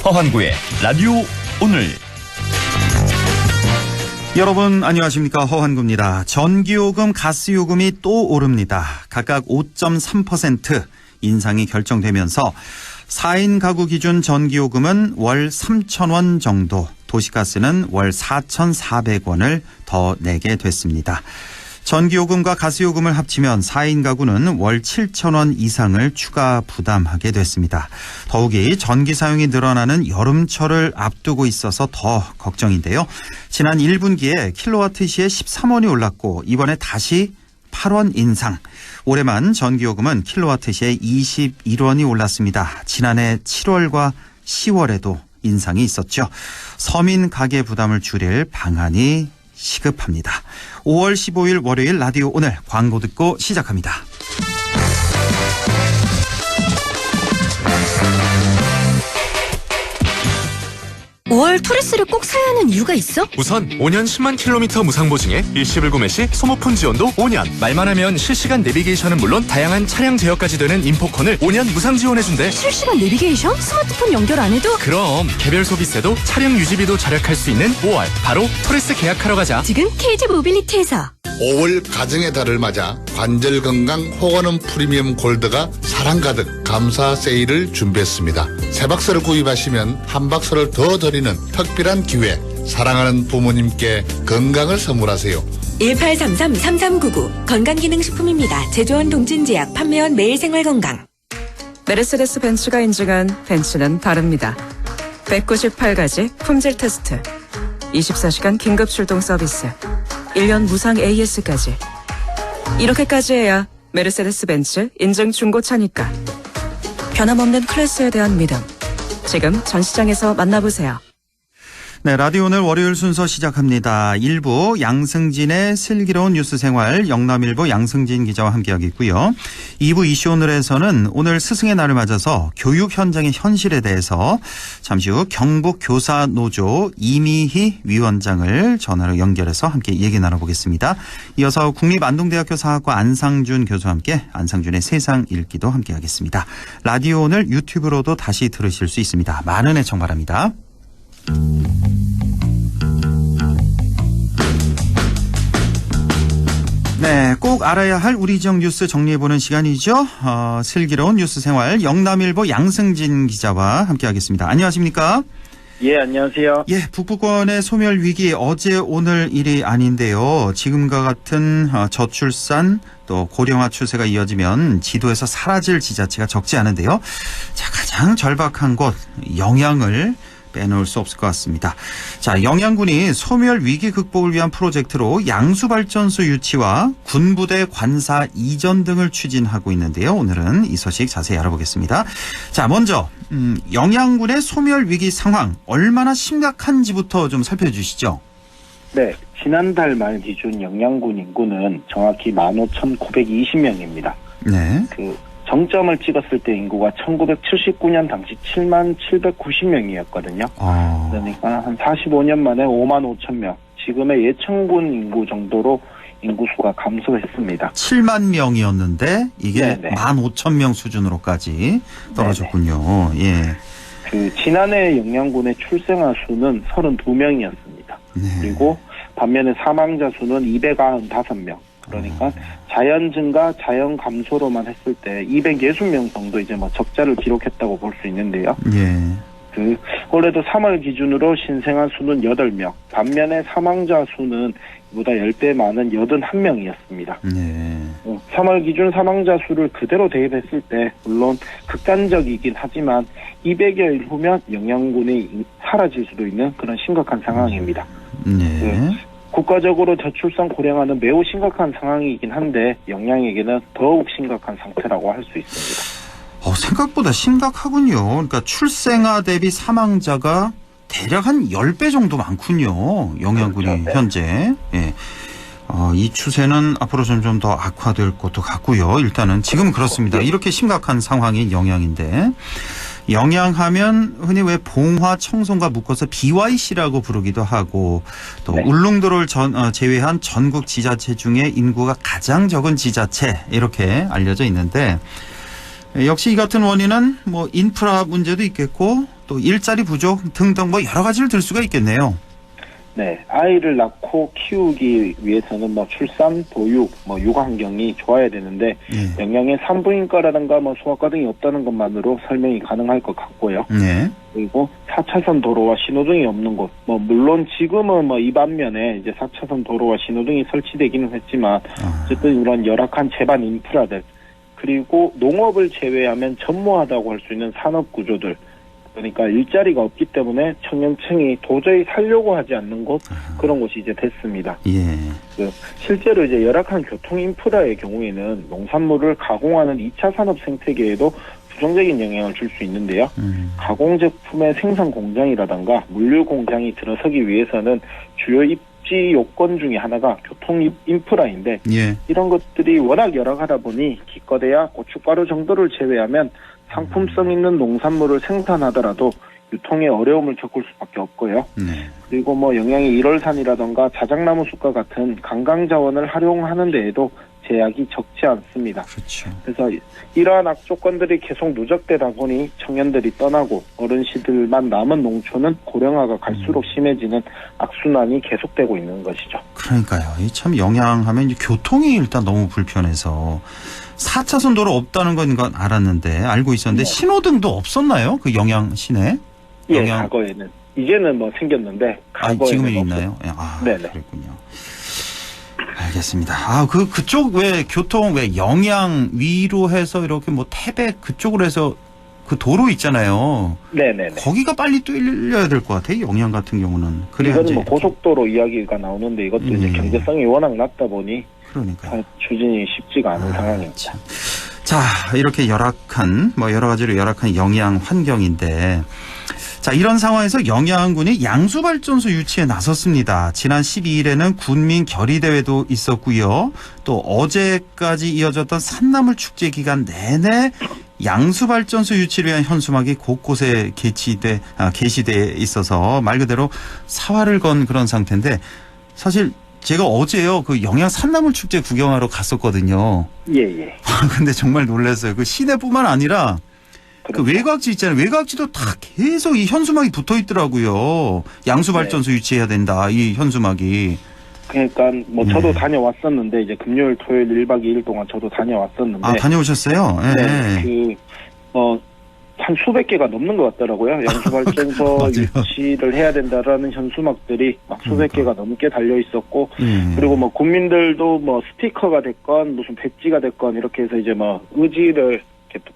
허환구의 라디오 오늘. 여러분 안녕하십니까, 허환구입니다. 전기요금, 가스요금이 또 오릅니다. 각각 5.3% 인상이 결정되면서 4인 가구 기준 전기요금은 월 3,000원 정도, 도시가스는 월 4,400원을 더 내게 됐습니다. 전기요금과 가스요금을 합치면 4인 가구는 월 7,000원 이상을 추가 부담하게 됐습니다. 더욱이 전기 사용이 늘어나는 여름철을 앞두고 있어서 더 걱정인데요. 지난 1분기에 킬로와트시에 13원이 올랐고 이번에 다시 8원 인상. 올해만 전기요금은 킬로와트시에 21원이 올랐습니다. 지난해 7월과 10월에도 인상이 있었죠. 서민 가계 부담을 줄일 방안이 시급합니다. 5월 15일 월요일 라디오 오늘, 광고 듣고 시작합니다. 5월 토레스를 꼭 사야 하는 이유가 있어? 우선 5년 10만 킬로미터 무상 보증에 일시불 구매 시 소모품 지원도 5년. 말만 하면 실시간 내비게이션은 물론 다양한 차량 제어까지 되는 인포콘을 5년 무상 지원해준대. 실시간 내비게이션? 스마트폰 연결 안 해도? 그럼 개별 소비세도 차량 유지비도 절약할 수 있는 5월. 바로 토레스 계약하러 가자. 지금 KG 모빌리티에서. 5월 가정의 달을 맞아 관절 건강 호건음 프리미엄 골드가 사랑 가득 감사 세일을 준비했습니다. 세 박스를 구입하시면 한 박스를 더 드리는 특별한 기회. 사랑하는 부모님께 건강을 선물하세요. 1833-3399 건강기능식품입니다. 제조원 동진제약, 판매원 매일생활건강. 메르세데스 벤츠가 인증한 벤츠는 다릅니다. 198가지 품질 테스트, 24시간 긴급 출동 서비스, 1년 무상 AS까지. 이렇게까지 해야 메르세데스 벤츠 인증 중고차니까. 변함없는 클래스에 대한 믿음. 지금 전 시장에서 만나보세요. 네, 라디오 오늘 월요일 순서 시작합니다. 1부 양승진의 슬기로운 뉴스 생활, 영남일보 양승진 기자와 함께하고 있고요. 2부 이슈 오늘에서는 오늘 스승의 날을 맞아서 교육 현장의 현실에 대해서 잠시 후 경북 교사노조 이미희 위원장을 전화로 연결해서 함께 얘기 나눠보겠습니다. 이어서 국립안동대학교 사학과 안상준 교수와 함께 안상준의 세상 읽기도 함께하겠습니다. 라디오 오늘 유튜브로도 다시 들으실 수 있습니다. 많은 애청 바랍니다. 네, 꼭 알아야 할 우리 지역 뉴스 정리해보는 시간이죠. 슬기로운 뉴스 생활, 영남일보 양승진 기자와 함께하겠습니다. 안녕하십니까? 예, 안녕하세요. 예, 북부권의 소멸 위기 어제 오늘 일이 아닌데요. 지금과 같은 저출산 또 고령화 추세가 이어지면 지도에서 사라질 지자체가 적지 않은데요. 자, 가장 절박한 곳 영양을 빼놓을 수 없을 것 같습니다. 자, 영양군이 소멸 위기 극복을 위한 프로젝트로 양수발전소 유치와 군부대 관사 이전 등을 추진하고 있는데요. 오늘은 이 소식 자세히 알아보겠습니다. 자, 먼저 영양군의 소멸 위기 상황 얼마나 심각한지부터 좀 살펴주시죠. 네, 지난달 말 기준 영양군 인구는 정확히 15,920명입니다. 네. 정점을 찍었을 때 인구가 1979년 당시 77,990명이었거든요. 그러니까 한 45년 만에 55,000명. 지금의 예천군 인구 정도로 인구수가 감소했습니다. 7만 명이었는데 이게 네네. 15,000명 수준으로까지 떨어졌군요. 예. 지난해 영양군의 출생아 수는 32명이었습니다. 네. 그리고 반면에 사망자 수는 295명. 그러니까 자연 증가, 자연 감소로만 했을 때 260명 정도 이제 적자를 기록했다고 볼 수 있는데요. 예. 올해도 3월 기준으로 신생아 수는 8명, 반면에 사망자 수는 보다 10배 많은 81명이었습니다. 네. 3월 기준 사망자 수를 그대로 대입했을 때 물론 극단적이긴 하지만 200여일 후면 영양군이 사라질 수도 있는 그런 심각한 상황입니다. 네. 국가적으로 저출산 고령화는 매우 심각한 상황이긴 한데 영양에게는 더욱 심각한 상태라고 할 수 있습니다. 생각보다 심각하군요. 그러니까 출생아 대비 사망자가 대략 한 10배 정도 많군요. 영양군이 그렇죠. 네. 현재. 예. 이 추세는 앞으로 점점 더 악화될 것도 같고요. 일단은 지금 그렇습니다. 이렇게 심각한 상황인 영양인데 영양하면 흔히 왜 봉화, 청송과 묶어서 BYC라고 부르기도 하고 또 네. 울릉도를 제외한 전국 지자체 중에 인구가 가장 적은 지자체 이렇게 알려져 있는데 역시 이 같은 원인은 뭐 인프라 문제도 있겠고 또 일자리 부족 등등 뭐 여러 가지를 들 수가 있겠네요. 네, 아이를 낳고 키우기 위해서는 뭐 출산, 보육, 뭐 육아 환경이 좋아야 되는데 예. 영양의 산부인과라든가 뭐 소아과 등이 없다는 것만으로 설명이 가능할 것 같고요. 네. 그리고 4차선 도로와 신호등이 없는 곳, 뭐 물론 지금은 뭐 이 반면에 이제 4차선 도로와 신호등이 설치되기는 했지만 어쨌든 이런 열악한 제반 인프라들, 그리고 농업을 제외하면 전무하다고 할 수 있는 산업 구조들, 그러니까 일자리가 없기 때문에 청년층이 도저히 살려고 하지 않는 곳, 그런 곳이 이제 됐습니다. 예. 실제로 이제 열악한 교통 인프라의 경우에는 농산물을 가공하는 2차 산업 생태계에도 부정적인 영향을 줄 수 있는데요. 가공 제품의 생산 공장이라든가 물류 공장이 들어서기 위해서는 주요 입지 요건 중에 하나가 교통 인프라인데 예. 이런 것들이 워낙 열악하다 보니 기껏해야 고춧가루 정도를 제외하면 상품성 있는 농산물을 생산하더라도 유통에 어려움을 겪을 수밖에 없고요. 네. 그리고 뭐 영양의 일월산이라던가 자작나무 숲과 같은 관광 자원을 활용하는 데에도 제약이 적지 않습니다. 그렇죠. 그래서 이러한 악조건들이 계속 누적되다 보니 청년들이 떠나고 어르신들만 남은 농촌은 고령화가 갈수록 심해지는 악순환이 계속되고 있는 것이죠. 그러니까요. 이 참 영양하면 교통이 일단 너무 불편해서 4차선 도로 없다는 건 알았는데 알고 있었는데 네. 신호등도 없었나요? 그 영양 시내? 예, 과거에는. 이제는 뭐 생겼는데 과거에는 지금은 있나요? 네네. 그랬군요. 알겠습니다. 그쪽 왜 교통 왜 영양 위로 해서 이렇게 뭐 태백 그쪽으로 해서 그 도로 있잖아요. 네네네. 거기가 빨리 뚫려야 될 것 같아요. 영양 같은 경우는. 그래야지. 이거는 뭐 고속도로 이야기가 나오는데 이것도 이제 경제성이 워낙 낮다 보니 그러니까 추진이 쉽지가 않은 상황입니다. 자, 이렇게 열악한 뭐 여러 가지로 열악한 영양 환경인데 자, 이런 상황에서 영양군이 양수발전소 유치에 나섰습니다. 지난 12일에는 군민 결의대회도 있었고요. 또 어제까지 이어졌던 산나물 축제 기간 내내 양수발전소 유치를 위한 현수막이 곳곳에 게시돼 있어서 말 그대로 사활을 건 그런 상태인데 사실 제가 어제요 그 영양 산나물 축제 구경하러 갔었거든요. 예예. 근데 정말 놀랐어요. 그 시내뿐만 아니라 그 외곽지 있잖아요. 외곽지도 다 계속 이 현수막이 붙어 있더라고요. 양수발전소 유치해야 된다. 이 현수막이. 그러니까 뭐 저도 다녀왔었는데 이제 금요일, 토요일 1박 2일 동안 저도 다녀왔었는데. 다녀오셨어요? 네. 한 수백 개가 넘는 것 같더라고요. 양수발전소 유치를 해야 된다라는 현수막들이 막 수백 개가 넘게 달려 있었고, 그리고 뭐 국민들도 뭐 스티커가 됐건 무슨 배지가 됐건 이렇게 해서 이제 뭐 의지를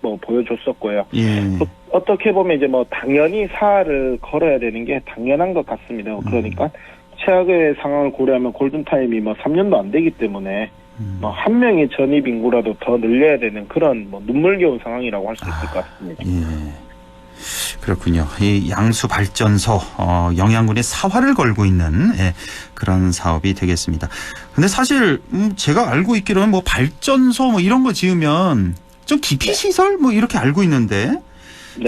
뭐 보여줬었고요. 어떻게 보면 이제 뭐 당연히 사활을 걸어야 되는 게 당연한 것 같습니다. 그러니까 최악의 상황을 고려하면 골든타임이 뭐 3년도 안 되기 때문에 뭐 한 명의 전입 인구라도 더 늘려야 되는 그런 뭐 눈물겨운 상황이라고 할 수 있을 것 같습니다. 예. 그렇군요. 이 양수 발전소 영양군이 사활을 걸고 있는 그런 사업이 되겠습니다. 근데 사실 제가 알고 있기로는 뭐 발전소 뭐 이런 거 지으면 좀 기피 시설 뭐 이렇게 알고 있는데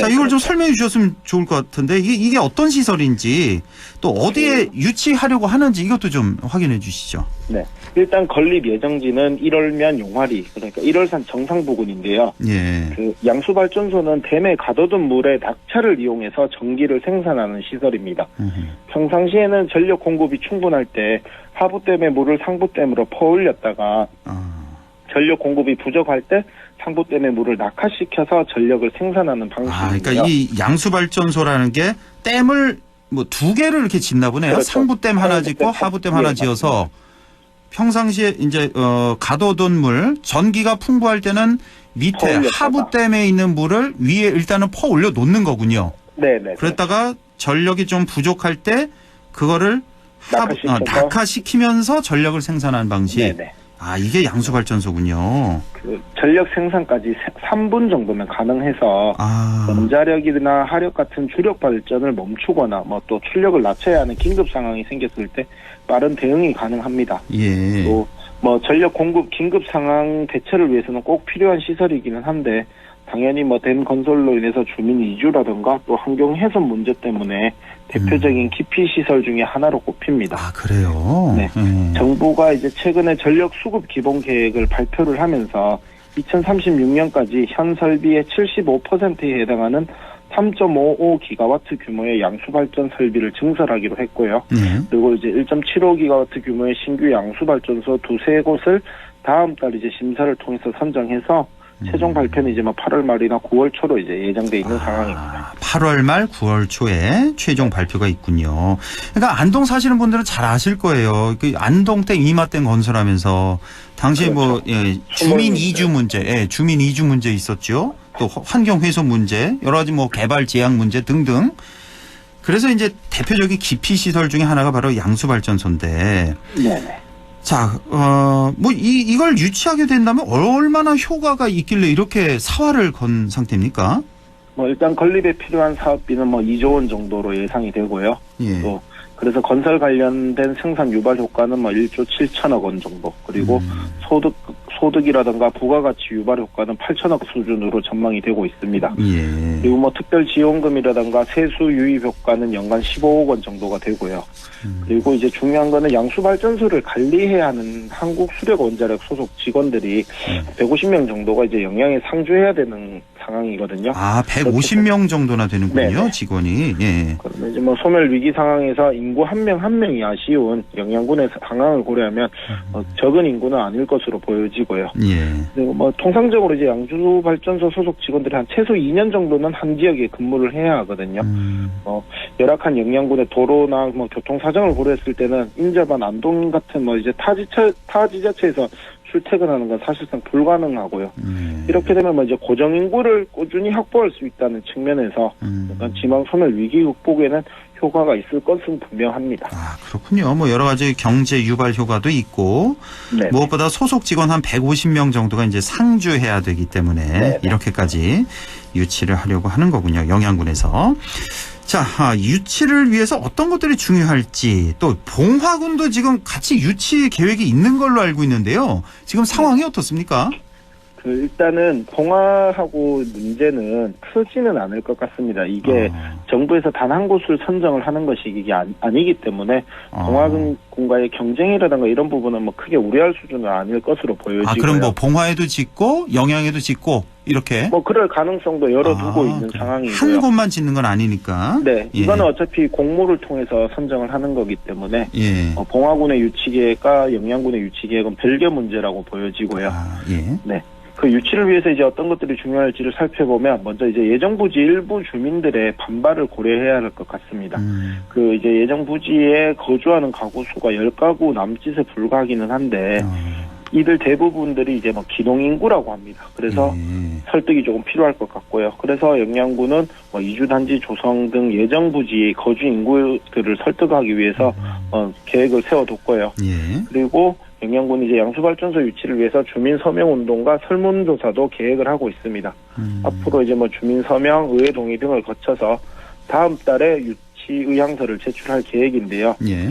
자, 이걸 좀 설명해 주셨으면 좋을 것 같은데 이게 어떤 시설인지 또 어디에 유치하려고 하는지 이것도 좀 확인해 주시죠. 네. 일단 건립 예정지는 1월면 용화리, 그러니까 1월산 정상 부근인데요. 예. 그 양수발전소는 댐에 가둬둔 물에 낙차를 이용해서 전기를 생산하는 시설입니다. 평상시에는 전력 공급이 충분할 때 하부댐의 물을 상부댐으로 퍼올렸다가 전력 공급이 부족할 때 상부댐의 물을 낙하시켜서 전력을 생산하는 방식이에요. 그러니까 이 양수발전소라는 게 댐을 뭐 두 개를 이렇게 짓나 보네요. 그렇죠. 상부댐 하나 짓고 하부댐 하나 지어서 평상시에 이제 가둬둔 물, 전기가 풍부할 때는 밑에 하부댐에 있는 물을 위에 일단은 퍼 올려 놓는 거군요. 네네. 그랬다가 전력이 좀 부족할 때 그거를 낙하시키면서 전력을 생산하는 방식. 네네. 이게 양수발전소군요. 그 전력 생산까지 3분 정도면 가능해서 원자력이나 화력 같은 주력 발전을 멈추거나 뭐 또 출력을 낮춰야 하는 긴급 상황이 생겼을 때 빠른 대응이 가능합니다. 예. 또 뭐 전력 공급 긴급 상황 대처를 위해서는 꼭 필요한 시설이기는 한데 당연히 뭐 댐 건설로 인해서 주민 이주라든가 또 환경 훼손 문제 때문에 대표적인 기피 시설 중에 하나로 꼽힙니다. 그래요? 네. 정부가 이제 최근에 전력 수급 기본 계획을 발표를 하면서 2036년까지 현 설비의 75%에 해당하는 3.55기가와트 규모의 양수발전 설비를 증설하기로 했고요. 그리고 이제 1.75기가와트 규모의 신규 양수발전소 두세 곳을 다음 달 이제 심사를 통해서 선정해서 최종 발표는 이제 8월 말이나 9월 초로 이제 예정돼 있는 상황입니다. 8월 말 9월 초에 최종 발표가 있군요. 그러니까 안동 사시는 분들은 잘 아실 거예요. 그 안동댐 이마댐 건설하면서 당시에 그렇죠. 주민 이주 문제, 주민 이주 문제 있었죠. 또 환경 훼손 문제, 여러 가지 개발 제약 문제 등등. 그래서 이제 대표적인 기피 시설 중에 하나가 바로 양수 발전소인데. 네네. 자, 이걸 유치하게 된다면 얼마나 효과가 있길래 이렇게 사활을 건 상태입니까? 일단 건립에 필요한 사업비는 2조 원 정도로 예상이 되고요. 예. 또 그래서 건설 관련된 생산 유발 효과는 1조 7천억 원 정도. 그리고 소득이라든가 부가가치 유발 효과는 8천억 수준으로 전망이 되고 있습니다. 예. 그리고 특별 지원금이라든가 세수 유입 효과는 연간 15억 원 정도가 되고요. 그리고 이제 중요한 거는 양수 발전소를 관리해야 하는 한국수력원자력 소속 직원들이 150명 정도가 이제 영양에 상주해야 되는 상황이거든요. 150명 정도나 되는군요, 네네. 직원이. 예. 그러면 이제 소멸 위기 상황에서 인구 한 명 한 명이 아쉬운 영양군의 상황을 고려하면 적은 인구는 아닐 것으로 보여지고요. 예. 그리고 통상적으로 이제 양수 발전소 소속 직원들이 한 최소 2년 정도는 한 지역에 근무를 해야 하거든요. 열악한 영양군의 도로나 교통 사정을 고려했을 때는 인접한 안동 같은 이제 타 지자체에서 출퇴근하는 건 사실상 불가능하고요. 이렇게 되면 이제 고정 인구를 꾸준히 확보할 수 있다는 측면에서 지방 소멸 위기 극복에는 효과가 있을 것은 분명합니다. 그렇군요. 여러 가지 경제 유발 효과도 있고 네. 무엇보다 소속 직원 한 150명 정도가 이제 상주해야 되기 때문에 네. 이렇게까지 유치를 하려고 하는 거군요. 영양군에서. 자, 유치를 위해서 어떤 것들이 중요할지 또 봉화군도 지금 같이 유치 계획이 있는 걸로 알고 있는데요. 지금 상황이 어떻습니까? 일단은 봉화하고 문제는 크지는 않을 것 같습니다. 이게 정부에서 단 한 곳을 선정을 하는 것이 이게 아니기 때문에 봉화군과의 경쟁이라든가 이런 부분은 크게 우려할 수준은 아닐 것으로 보여지고요. 그럼 봉화에도 짓고 영양에도 짓고 이렇게? 그럴 가능성도 열어두고 있는 상황이고요. 한 곳만 짓는 건 아니니까. 네. 예. 이거는 어차피 공모를 통해서 선정을 하는 거기 때문에 예. 봉화군의 유치 계획과 영양군의 유치 계획은 별개 문제라고 보여지고요. 예. 네. 그 유치를 위해서 이제 어떤 것들이 중요할지를 살펴보면 먼저 이제 예정부지 일부 주민들의 반발을 고려해야 할 것 같습니다. 그 이제 예정부지에 거주하는 가구 수가 10가구 남짓에 불과하기는 한데 이들 대부분들이 이제 기농인구라고 합니다. 그래서 설득이 조금 필요할 것 같고요. 그래서 영양군은 이주단지 조성 등 예정부지의 거주 인구들을 설득하기 위해서 계획을 세워뒀고요. 예. 그리고 영양군이 이제 양수발전소 유치를 위해서 주민 서명 운동과 설문조사도 계획을 하고 있습니다. 앞으로 이제 주민 서명, 의회 동의 등을 거쳐서 다음 달에 유치 의향서를 제출할 계획인데요. 예.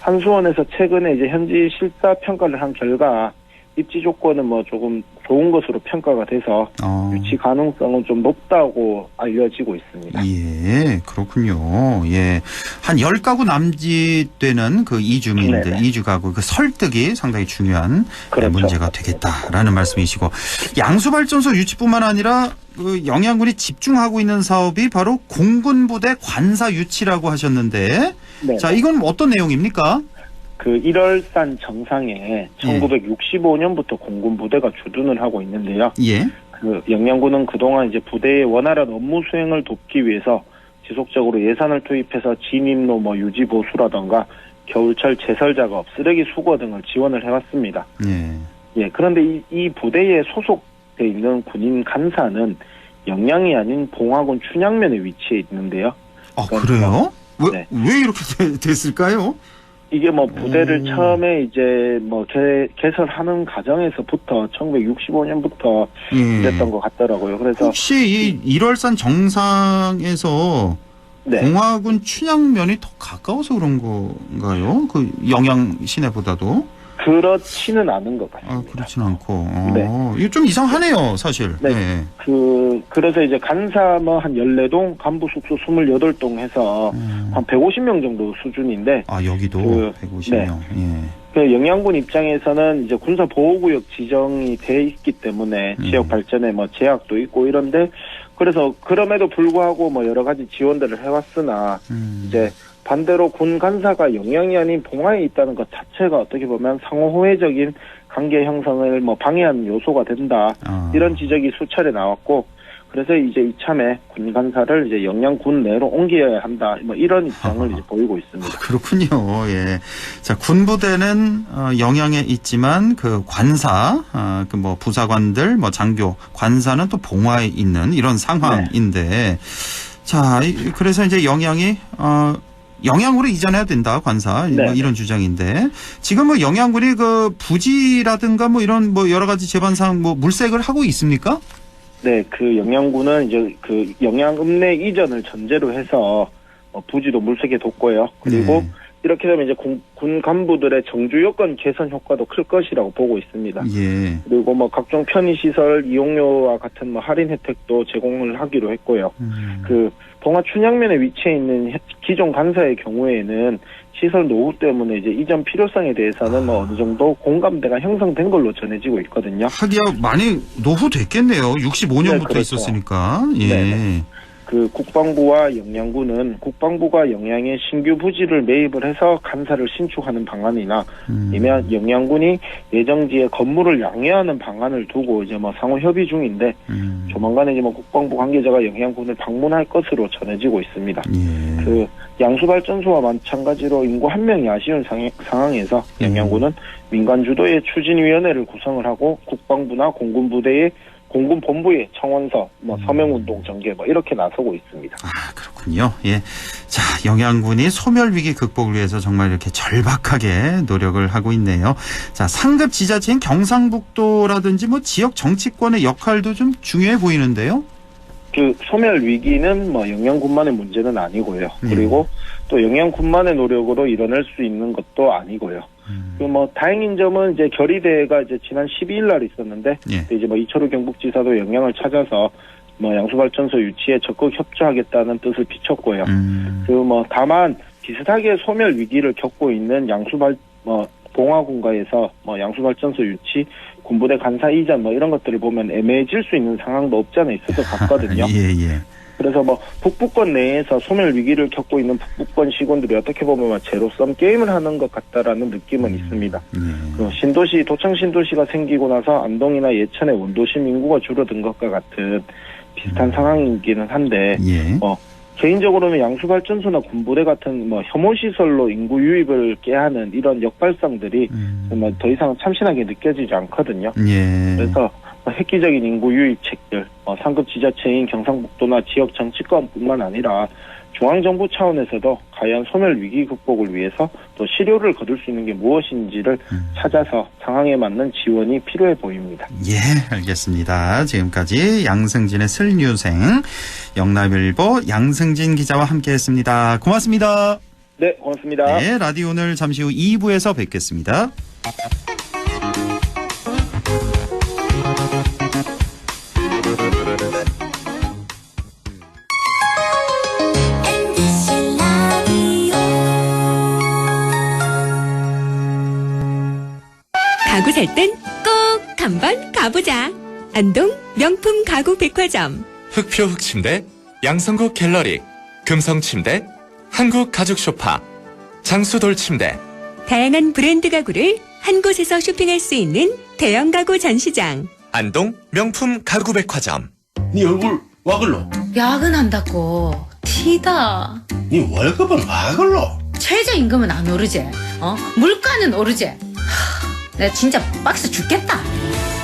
한수원에서 최근에 이제 현지 실사 평가를 한 결과 입지 조건은 조금 좋은 것으로 평가가 돼서 유치 가능성은 좀 높다고 알려지고 있습니다. 예, 그렇군요. 예. 한 10가구 남짓 되는 그 이주민들, 네네. 이주 가구 그 설득이 상당히 중요한 그렇죠. 문제가 되겠다라는 말씀이시고 양수발전소 유치뿐만 아니라 그 영양군이 집중하고 있는 사업이 바로 공군부대 관사 유치라고 하셨는데 네. 자, 이건 어떤 내용입니까? 그 1월산 정상에 1965년부터 공군 부대가 주둔을 하고 있는데요. 예. 그 영양군은 그동안 이제 부대의 원활한 업무 수행을 돕기 위해서 지속적으로 예산을 투입해서 진입로 유지 보수라던가 겨울철 제설 작업, 쓰레기 수거 등을 지원을 해왔습니다. 예. 그런데 이 부대에 소속돼 있는 군인 간사는 영양이 아닌 봉화군 춘향면에 위치해 있는데요. 그래요? 네. 왜 이렇게 됐을까요? 이게 부대를 처음에 이제 개설하는 과정에서부터 1965년부터 됐던 것 같더라고요. 그래서 혹시 이 1월산 정상에서 네. 봉화군 춘향면이 더 가까워서 그런 건가요? 그 영양 시내보다도? 그렇지는 않은 것 같습니다. 그렇진 않고. 네. 이거 좀 이상하네요, 사실. 네. 네. 그래서 이제 간사 한 14동, 간부 숙소 28동 해서 한 150명 정도 수준인데. 여기도 150명. 네. 그 영양군 입장에서는 이제 군사 보호구역 지정이 돼 있기 때문에 지역 발전에 제약도 있고 이런데 그래서 그럼에도 불구하고 뭐 여러 가지 지원들을 해왔으나 이제 반대로 군 간사가 영양이 아닌 봉화에 있다는 것 자체가 어떻게 보면 상호호혜적인 관계 형성을 뭐 방해하는 요소가 된다. 이런 지적이 수차례 나왔고, 그래서 이제 이참에 군 간사를 이제 영양군 내로 옮겨야 한다. 뭐 이런 입장을 이제 보이고 있습니다. 그렇군요. 예. 자, 군부대는 영양에 있지만 그 관사, 그 뭐 부사관들, 뭐 장교, 관사는 또 봉화에 있는 이런 상황인데, 자, 그래서 이제 영양이 영양으로 이전해야 된다, 관사. 뭐 이런 주장인데, 지금 뭐 영양군이 그 부지라든가 뭐 이런 뭐 여러 가지 재반상 뭐 물색을 하고 있습니까? 네, 그 영양군은 이제 그 영양읍내 이전을 전제로 해서 부지도 물색에 뒀고요. 그리고 이렇게 되면 이제 군 간부들의 정주 여건 개선 효과도 클 것이라고 보고 있습니다. 예. 그리고 뭐 각종 편의시설 이용료와 같은 뭐 할인 혜택도 제공을 하기로 했고요. 그 봉화 춘향면에 위치해 있는 기존 간사의 경우에는 시설 노후 때문에 이제 이전 필요성에 대해서는 뭐 어느 정도 공감대가 형성된 걸로 전해지고 있거든요. 하기야 많이 노후됐겠네요. 65년부터 네, 그렇죠. 있었으니까. 예. 네. 그 국방부와 영양군은 국방부가 영양에 신규 부지를 매입을 해서 간사를 신축하는 방안이나 아니면 영양군이 예정지에 건물을 양해하는 방안을 두고 이제 뭐 상호 협의 중인데 조만간에 이제 뭐 국방부 관계자가 영양군을 방문할 것으로 전해지고 있습니다. 예. 그 양수발전소와 마찬가지로 인구 한 명이 아쉬운 상황에서 영양군은 민간 주도의 추진위원회를 구성을 하고 국방부나 공군부대의 공군 본부의 청원서, 뭐 서명운동 전개, 뭐 이렇게 나서고 있습니다. 아, 그렇군요. 예. 자, 영양군이 소멸 위기 극복을 위해서 정말 이렇게 절박하게 노력을 하고 있네요. 자, 상급 지자체인 경상북도라든지 뭐 지역 정치권의 역할도 좀 중요해 보이는데요. 그 소멸 위기는 뭐 영양군만의 문제는 아니고요. 그리고 또 영양군만의 노력으로 이뤄낼 수 있는 것도 아니고요. 그 뭐 다행인 점은 이제 결의대회가 이제 지난 12일 날 있었는데 이제 뭐 이철우 경북지사도 영양을 찾아서 뭐 양수발전소 유치에 적극 협조하겠다는 뜻을 비췄고요. 그 뭐 다만 비슷하게 소멸 위기를 겪고 있는 봉화군가에서 뭐 양수발전소 유치, 군부대 간사 이전 뭐 이런 것들을 보면 애매해질 수 있는 상황도 없지 않아 있어서 같거든요. 예. 그래서 뭐 북부권 내에서 소멸 위기를 겪고 있는 북부권 시군들이 어떻게 보면 제로섬 게임을 하는 것 같다라는 느낌은 있습니다. 신도시, 도청 신도시가 생기고 나서 안동이나 예천의 원도시 인구가 줄어든 것과 같은 비슷한 상황이기는 한데, 개인적으로는 양수발전소나 군부대 같은 뭐 혐오시설로 인구 유입을 깨하는 이런 역발상들이 정말 더 이상 참신하게 느껴지지 않거든요. 그래서 획기적인 인구 유입책들, 상급 지자체인 경상북도나 지역 정치권뿐만 아니라 중앙정부 차원에서도 과연 소멸 위기 극복을 위해서 또 실효를 거둘 수 있는 게 무엇인지를 찾아서 상황에 맞는 지원이 필요해 보입니다. 예, 알겠습니다. 지금까지 양승진의 슬뉴생, 영남일보 양승진 기자와 함께했습니다. 고맙습니다. 네, 고맙습니다. 네, 라디오 오늘 잠시 후 2부에서 뵙겠습니다. 가구 살 땐 꼭 한번 가보자. 안동 명품 가구 백화점. 흑표 흑침대, 양성국 갤러리, 금성침대, 한국 가죽 소파, 장수돌 침대. 다양한 브랜드 가구를 한 곳에서 쇼핑할 수 있는 대형 가구 전시장. 안동 명품 가구 백화점. 네 얼굴 와 글러? 야근한다고 티다. 네 월급은 와 글러? 최저임금은 안 오르지. 물가는 오르지. 내가 진짜 박스 죽겠다.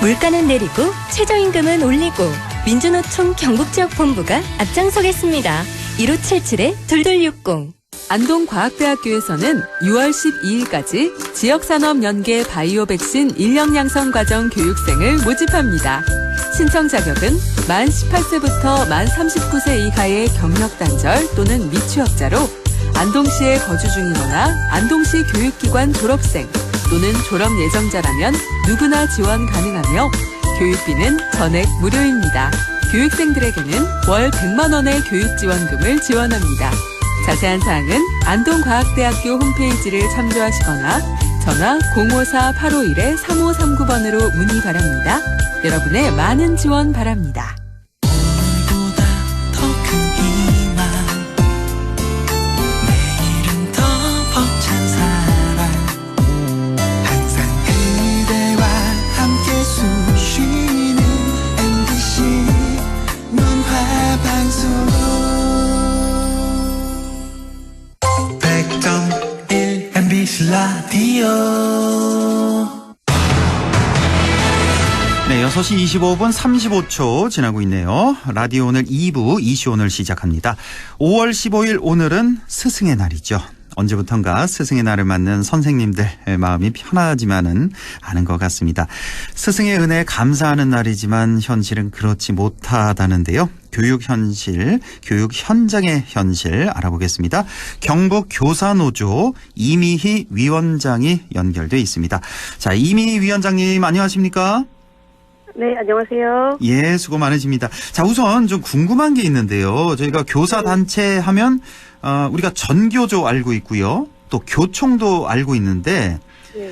물가는 내리고 최저임금은 올리고 민주노총 경북지역 본부가 앞장서겠습니다. 1577-2260. 안동과학대학교에서는 6월 12일까지 지역산업연계 바이오 백신 인력 양성 과정 교육생을 모집합니다. 신청 자격은 만 18세부터 만 39세 이하의 경력단절 또는 미취업자로 안동시에 거주 중이거나 안동시 교육기관 졸업생 또는 졸업 예정자라면 누구나 지원 가능하며 교육비는 전액 무료입니다. 교육생들에게는 월 100만 원의 교육지원금을 지원합니다. 자세한 사항은 안동과학대학교 홈페이지를 참조하시거나 전화 054-851-3539번으로 문의 바랍니다. 여러분의 많은 지원 바랍니다. 라디오. 네, 6시 25분 35초 지나고 있네요. 라디오 오늘 2부 이슈 오늘 시작합니다. 5월 15일 오늘은 스승의 날이죠. 언제부턴가 스승의 날을 맞는 선생님들 마음이 편하지만은 않은 것 같습니다. 스승의 은혜에 감사하는 날이지만 현실은 그렇지 못하다는데요. 교육 현실, 교육 현장의 현실 알아보겠습니다. 경북 교사노조 이미희 위원장이 연결돼 있습니다. 자, 이미희 위원장님 안녕하십니까? 네, 안녕하세요. 예, 수고 많으십니다. 자, 우선 좀 궁금한 게 있는데요. 저희가 교사단체 하면 우리가 전교조 알고 있고요. 또 교총도 알고 있는데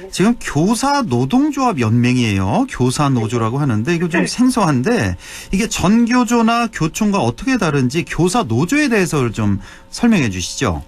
지금 교사노동조합 연맹이에요. 교사노조라고 하는데 이거 좀 생소한데 이게 전교조나 교총과 어떻게 다른지 교사노조에 대해서 좀 설명해 주시죠.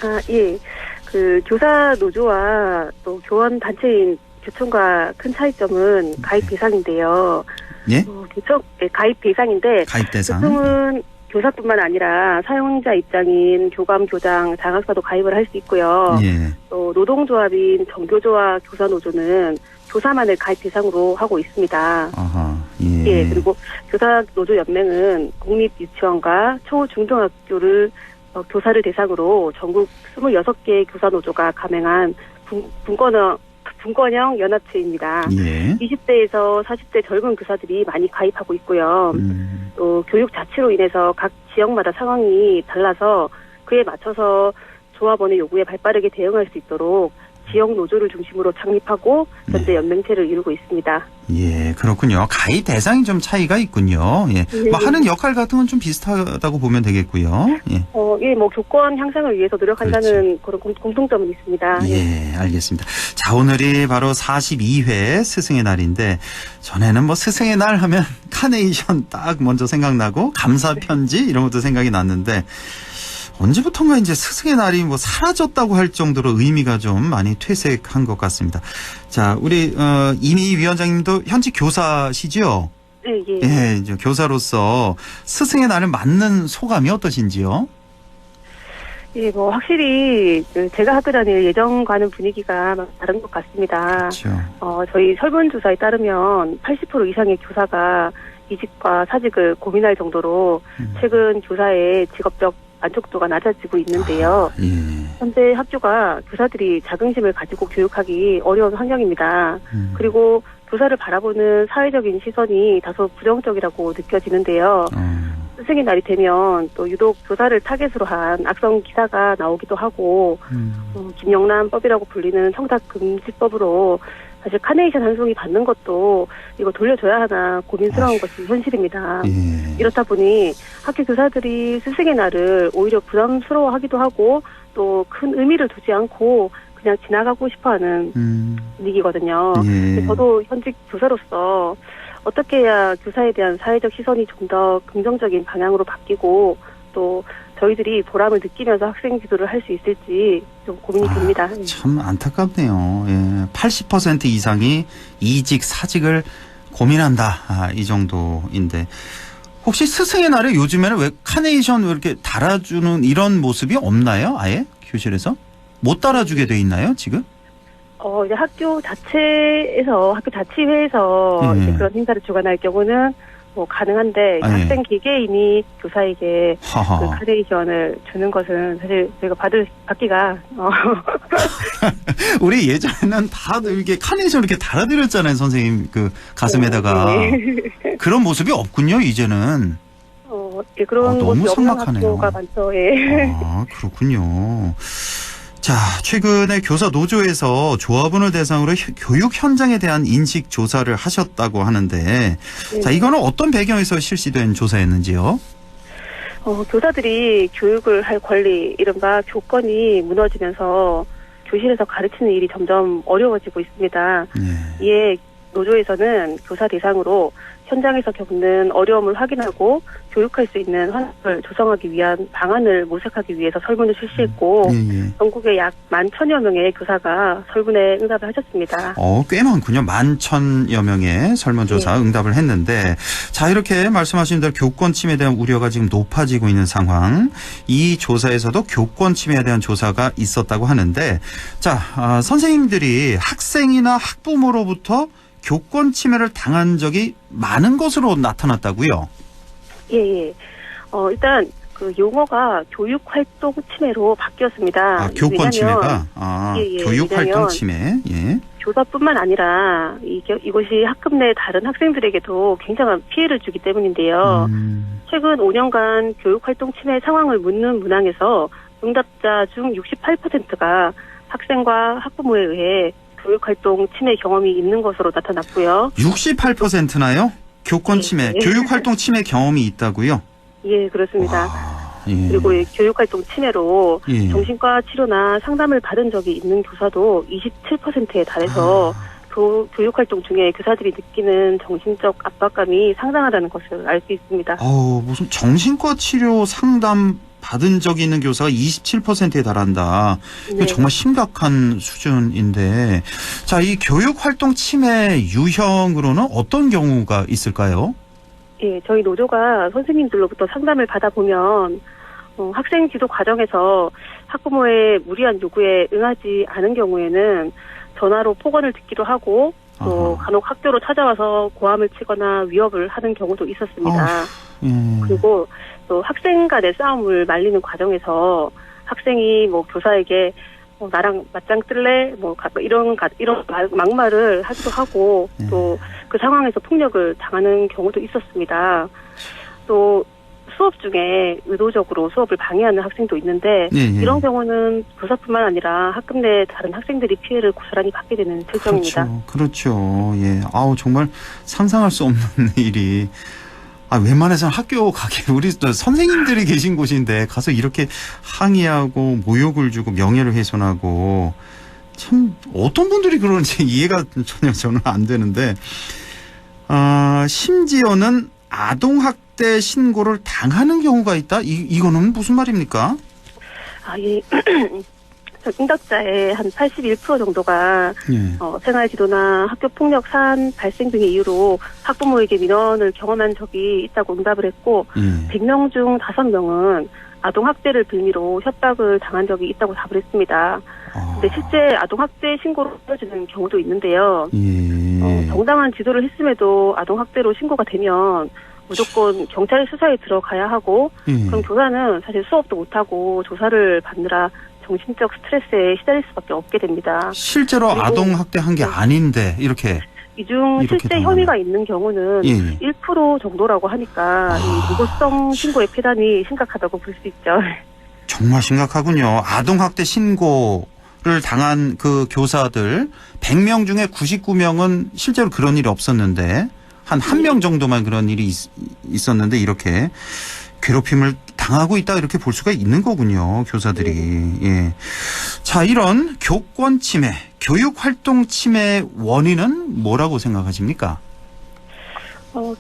아, 예. 그 교사노조와 또 교원단체인 교총과 큰 차이점은 가입 대상인데요. 예? 교총, 가입 대상인데 가입 대상. 교총은 교사뿐만 아니라 사용자 입장인 교감, 교장, 장학사도 가입을 할 수 있고요. 예. 또 노동조합인 전교조와 교사노조는 교사만을 가입 대상으로 하고 있습니다. 아하, 예. 예, 그리고 교사노조연맹은 공립유치원과 초중등학교를 교사를 대상으로 전국 26개 교사노조가 가맹한 분권형 연합체입니다. 예. 20대에서 40대 젊은 교사들이 많이 가입하고 있고요. 또 교육 자치로 인해서 각 지역마다 상황이 달라서 그에 맞춰서 조합원의 요구에 발빠르게 대응할 수 있도록 지역 노조를 중심으로 창립하고 현재 연맹체를 이루고 있습니다. 예, 그렇군요. 가입 대상이 좀 차이가 있군요. 예. 뭐 하는 역할 같은 건 좀 비슷하다고 보면 되겠고요. 예. 예, 뭐 교권 향상을 위해서 노력한다는 그런 공통점은 있습니다. 예, 알겠습니다. 자, 오늘이 바로 42회 스승의 날인데 전에는 뭐 스승의 날 하면 카네이션 딱 먼저 생각나고 감사 편지 이런 것도 생각이 났는데 언제부턴가 이제 스승의 날이 뭐 사라졌다고 할 정도로 의미가 좀 많이 퇴색한 것 같습니다. 자, 우리 이미 위원장님도 현직 교사시죠? 네, 예. 예, 이제 교사로서 스승의 날을 맞는 소감이 어떠신지요? 예, 뭐 확실히 제가 학교 다닐 예전과는 분위기가 다른 것 같습니다. 그렇죠. 저희 설문조사에 따르면 80% 이상의 교사가 이직과 사직을 고민할 정도로 최근 교사의 직업적 만족도가 낮아지고 있는데요. 예. 현재 학교가 교사들이 자긍심을 가지고 교육하기 어려운 환경입니다. 그리고 교사를 바라보는 사회적인 시선이 다소 부정적이라고 느껴지는데요. 스승의 날이 되면 또 유독 교사를 타겟으로 한 악성 기사가 나오기도 하고 김영란법이라고 불리는 청탁금지법으로 사실 카네이션 한 송이 받는 것도 이거 돌려줘야 하나 고민스러운 것이 현실입니다. 예. 이렇다 보니 학교 교사들이 스승의 날을 오히려 부담스러워하기도 하고 또 큰 의미를 두지 않고 그냥 지나가고 싶어하는 분위기거든요. 예. 저도 현직 교사로서 어떻게 해야 교사에 대한 사회적 시선이 좀 더 긍정적인 방향으로 바뀌고 또 저희들이 보람을 느끼면서 학생 지도를 할 수 있을지 좀 고민이 됩니다. 참 안타깝네요. 예, 80% 이상이 이직, 사직을 고민한다. 이 정도인데 혹시 스승의 날에 요즘에는 왜 카네이션 이렇게 달아주는 이런 모습이 없나요? 아예 교실에서? 못 달아주게 돼 있나요, 지금? 이제 학교 자체에서, 학교 자치회에서 이제 그런 행사를 주관할 경우는 뭐 가능한데 학생 개개인이 교사에게 그 카네이션을 주는 것은 사실 저희가 받기가 우리 예전에는 다들 이렇게 카네이션 이렇게 달아드렸잖아요, 선생님 그 가슴에다가. 그런 모습이 없군요, 이제는. 예, 그런 너무 모습이 없는 삭막하네요. 학교가 많죠. 예. 그렇군요. 자, 최근에 교사 노조에서 조합원을 대상으로 교육 현장에 대한 인식 조사를 하셨다고 하는데, 자, 이거는 어떤 배경에서 실시된 조사였는지요? 교사들이 교육을 할 권리, 이른바 교권이 무너지면서 교실에서 가르치는 일이 점점 어려워지고 있습니다. 이에 노조에서는 교사 대상으로 현장에서 겪는 어려움을 확인하고 교육할 수 있는 환경을 조성하기 위한 방안을 모색하기 위해서 설문을 실시했고 전국에 약 11,000여 명의 교사가 설문에 응답을 하셨습니다. 꽤 많군요. 11,000여 명의 설문조사 응답을 했는데 자 이렇게 말씀하신 대로 교권 침해에 대한 우려가 지금 높아지고 있는 상황. 이 조사에서도 교권 침해에 대한 조사가 있었다고 하는데 자 선생님들이 학생이나 학부모로부터 교권 침해를 당한 적이 많은 것으로 나타났다고요? 예. 일단 그 용어가 교육활동 침해로 바뀌었습니다. 교권 침해가? 교육활동 침해. 예. 교사뿐만 아니라 이것이 학급 내 다른 학생들에게도 굉장한 피해를 주기 때문인데요. 최근 5년간 교육활동 침해 상황을 묻는 문항에서 응답자 중 68%가 학생과 학부모에 의해 교육활동 침해 경험이 있는 것으로 나타났고요. 68%나요? 교권 침해, 교육활동 침해 경험이 있다고요? 예, 그렇습니다. 그리고 교육활동 침해로 정신과 치료나 상담을 받은 적이 있는 교사도 27%에 달해서 교육활동 중에 교사들이 느끼는 정신적 압박감이 상당하다는 것을 알 수 있습니다. 무슨 정신과 치료 상담 받은 적이 있는 교사가 27%에 달한다. 이거 정말 심각한 수준인데 자, 이 교육활동 침해 유형으로는 어떤 경우가 있을까요? 예, 저희 노조가 선생님들로부터 상담을 받아보면 학생 지도 과정에서 학부모의 무리한 요구에 응하지 않은 경우에는 전화로 폭언을 듣기도 하고 또 간혹 학교로 찾아와서 고함을 치거나 위협을 하는 경우도 있었습니다. 그리고 또 학생 간의 싸움을 말리는 과정에서 학생이 교사에게 나랑 맞짱 뜰래? 이런 막말을 하기도 하고 또 그 상황에서 폭력을 당하는 경우도 있었습니다. 또 수업 중에 의도적으로 수업을 방해하는 학생도 있는데 이런 경우는 교사뿐만 아니라 학급 내 다른 학생들이 피해를 고스란히 받게 되는 실정입니다. 그렇죠. 예. 정말 상상할 수 없는 일이. 웬만해서는 학교 가게 우리 선생님들이 계신 곳인데 가서 이렇게 항의하고 모욕을 주고 명예를 훼손하고 참 어떤 분들이 그러는지 이해가 전혀 저는 안 되는데 심지어는 아동학대 신고를 당하는 경우가 있다? 이거는 무슨 말입니까? 응답자의 한 81% 정도가 생활지도나 학교폭력 사안 발생 등의 이유로 학부모에게 민원을 경험한 적이 있다고 응답을 했고 100명 중 5명은 아동학대를 빌미로 협박을 당한 적이 있다고 답을 했습니다. 근데 실제 아동학대 신고로 이어지는 경우도 있는데요. 정당한 지도를 했음에도 아동학대로 신고가 되면 무조건 경찰의 수사에 들어가야 하고 그럼 교사는 사실 수업도 못하고 조사를 받느라 정신적 스트레스에 시달릴 수밖에 없게 됩니다. 실제로 아동학대한 게 아닌데 이렇게 이중 실제 혐의가 있는 경우는 1% 정도라고 하니까 이 무고성 신고의 폐단이 심각하다고 볼 수 있죠. 정말 심각하군요. 아동학대 신고를 당한 그 교사들 100명 중에 99명은 실제로 그런 일이 없었는데 한 명 정도만 그런 일이 있었는데 이렇게 괴롭힘을 당하고 있다 이렇게 볼 수가 있는 거군요. 교사들이. 예. 자, 이런 교권 침해, 교육활동 침해 원인은 뭐라고 생각하십니까?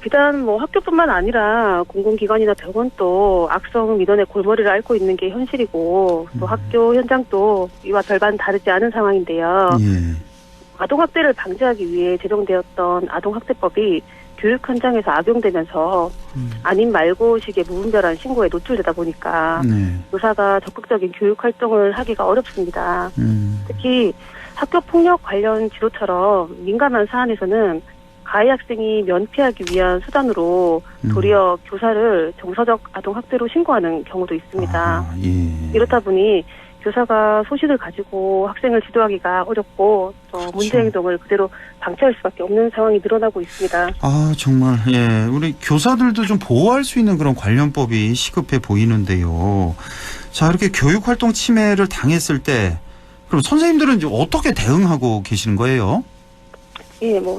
비단 학교뿐만 아니라 공공기관이나 병원도 악성 민원의 골머리를 앓고 있는 게 현실이고 또 학교 현장도 이와 별반 다르지 않은 상황인데요. 아동학대를 방지하기 위해 제정되었던 아동학대법이 교육 현장에서 악용되면서 아님 말고식의 무분별한 신고에 노출되다 보니까 교사가 적극적인 교육 활동을 하기가 어렵습니다. 특히 학교폭력 관련 지도처럼 민감한 사안에서는 가해 학생이 면피하기 위한 수단으로 도리어 교사를 정서적 아동학대로 신고하는 경우도 있습니다. 이렇다 보니 교사가 소신을 가지고 학생을 지도하기가 어렵고 또 문제 행동을 그대로 방치할 수밖에 없는 상황이 늘어나고 있습니다. 정말 우리 교사들도 좀 보호할 수 있는 그런 관련법이 시급해 보이는데요. 자, 이렇게 교육활동 침해를 당했을 때 그럼 선생님들은 이제 어떻게 대응하고 계시는 거예요?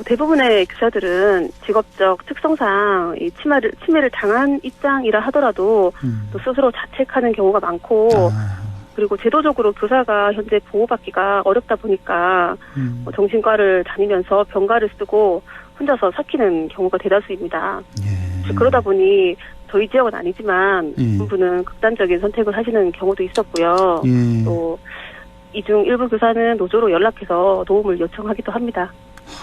대부분의 교사들은 직업적 특성상 이 침해를 당한 입장이라 하더라도 또 스스로 자책하는 경우가 많고 그리고 제도적으로 교사가 현재 보호받기가 어렵다 보니까 정신과를 다니면서 병가를 쓰고 혼자서 삭히는 경우가 대다수입니다. 그러다 보니 저희 지역은 아니지만 분은 극단적인 선택을 하시는 경우도 있었고요. 또 이중 일부 교사는 노조로 연락해서 도움을 요청하기도 합니다.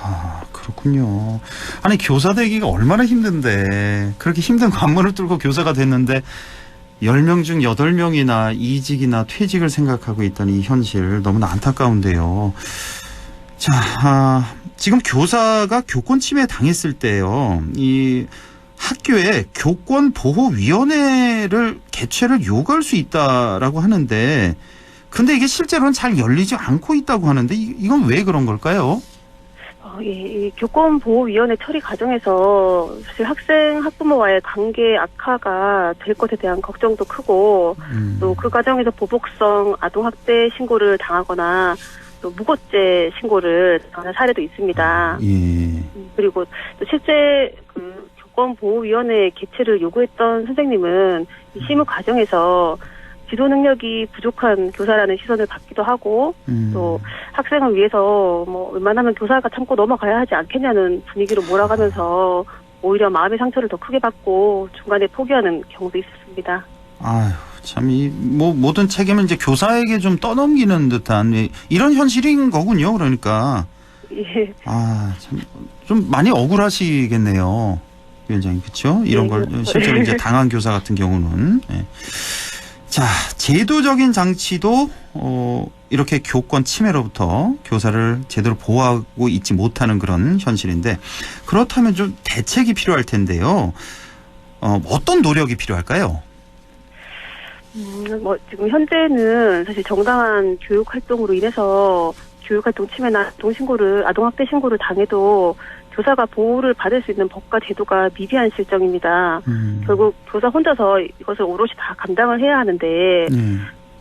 아, 그렇군요. 아니, 교사 되기가 얼마나 힘든데 그렇게 힘든 관문을 뚫고 교사가 됐는데 10명 중 8명이나 이직이나 퇴직을 생각하고 있다니 이 현실 너무나 안타까운데요. 자, 지금 교사가 교권 침해 당했을 때요. 이 학교에 교권보호위원회를 개최를 요구할 수 있다라고 하는데 근데 이게 실제로는 잘 열리지 않고 있다고 하는데 이건 왜 그런 걸까요? 이 교권보호위원회 처리 과정에서 사실 학생, 학부모와의 관계 악화가 될 것에 대한 걱정도 크고 또 그 과정에서 보복성 아동학대 신고를 당하거나 또 무고죄 신고를 당하는 사례도 있습니다. 그리고 또 실제 그 교권보호위원회 개최를 요구했던 선생님은 이 심의 과정에서 지도 능력이 부족한 교사라는 시선을 받기도 하고 또 학생을 위해서 뭐 웬만하면 교사가 참고 넘어가야 하지 않겠냐는 분위기로 몰아가면서 오히려 마음의 상처를 더 크게 받고 중간에 포기하는 경우도 있었습니다. 아유, 참 이 모든 책임은 이제 교사에게 좀 떠넘기는 듯한 이런 현실인 거군요. 그러니까. 예. 아, 참 좀 많이 억울하시겠네요, 위원장님, 그렇죠? 이런 걸 실제로 이제 당한 교사 같은 경우는. 예. 자, 제도적인 장치도 이렇게 교권 침해로부터 교사를 제대로 보호하고 있지 못하는 그런 현실인데 그렇다면 좀 대책이 필요할 텐데요. 어떤 노력이 필요할까요? 지금 현재는 사실 정당한 교육 활동으로 인해서 교육 활동 침해나 아동학대 신고를 당해도 교사가 보호를 받을 수 있는 법과 제도가 미비한 실정입니다. 결국 교사 혼자서 이것을 오롯이 다 감당을 해야 하는데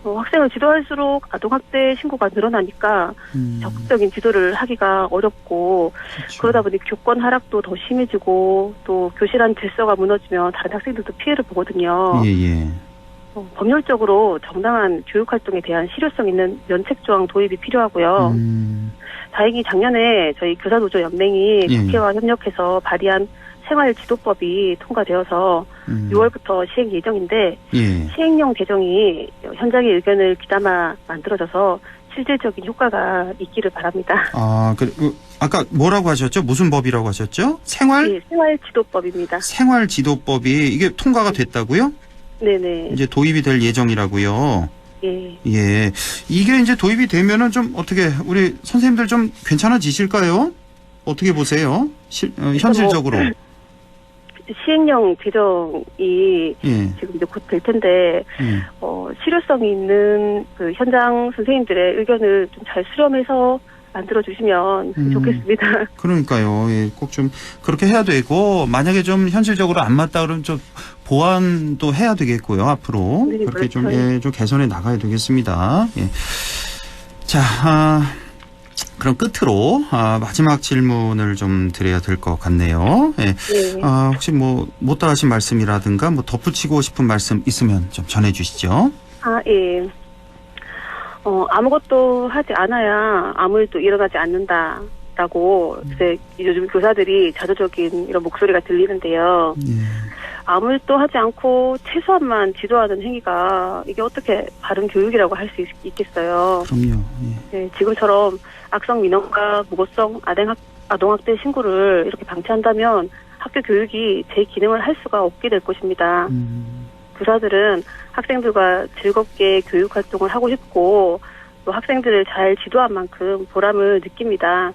학생을 지도할수록 아동학대 신고가 늘어나니까 적극적인 지도를 하기가 어렵고 그러다 보니 교권 하락도 더 심해지고 또 교실 안 질서가 무너지면 다른 학생들도 피해를 보거든요. 법률적으로 정당한 교육활동에 대한 실효성 있는 면책조항 도입이 필요하고요. 다행히 작년에 저희 교사노조 연맹이 국회와 협력해서 발의한 생활지도법이 통과되어서 6월부터 시행 예정인데 시행령 개정이 현장의 의견을 귀담아 만들어져서 실질적인 효과가 있기를 바랍니다. 아, 아까 뭐라고 하셨죠? 무슨 법이라고 하셨죠? 생활지도법입니다. 생활지도법이 이게 통과가 됐다고요? 네네. 이제 도입이 될 예정이라고요. 예. 예. 이게 이제 도입이 되면은 좀 어떻게 우리 선생님들 좀 괜찮아지실까요? 어떻게 보세요? 현실적으로. 시행령 개정이 지금 이제 곧 될 텐데, 실효성이 있는 그 현장 선생님들의 의견을 좀 잘 수렴해서 만들어주시면 좋겠습니다. 그러니까요. 예, 꼭 좀 그렇게 해야 되고, 만약에 좀 현실적으로 안 맞다 그러면 좀 보완도 해야 되겠고요, 앞으로. 네, 그렇게 그렇죠. 좀 개선해 나가야 되겠습니다. 예. 자, 그럼 끝으로 마지막 질문을 좀 드려야 될 것 같네요. 예. 혹시 못 따라하신 말씀이라든가 덧붙이고 싶은 말씀 있으면 좀 전해주시죠. 예. 아무것도 하지 않아야 아무 일도 일어나지 않는다라고 이제 요즘 교사들이 자조적인 이런 목소리가 들리는데요. 아무 일도 하지 않고 최소한만 지도하는 행위가 이게 어떻게 바른 교육이라고 할 수 있겠어요. 그럼요. 네, 지금처럼 악성 민원과 무고성 아동학대 신고를 이렇게 방치한다면 학교 교육이 제 기능을 할 수가 없게 될 것입니다. 교사들은 학생들과 즐겁게 교육 활동을 하고 싶고 또 학생들을 잘 지도한 만큼 보람을 느낍니다.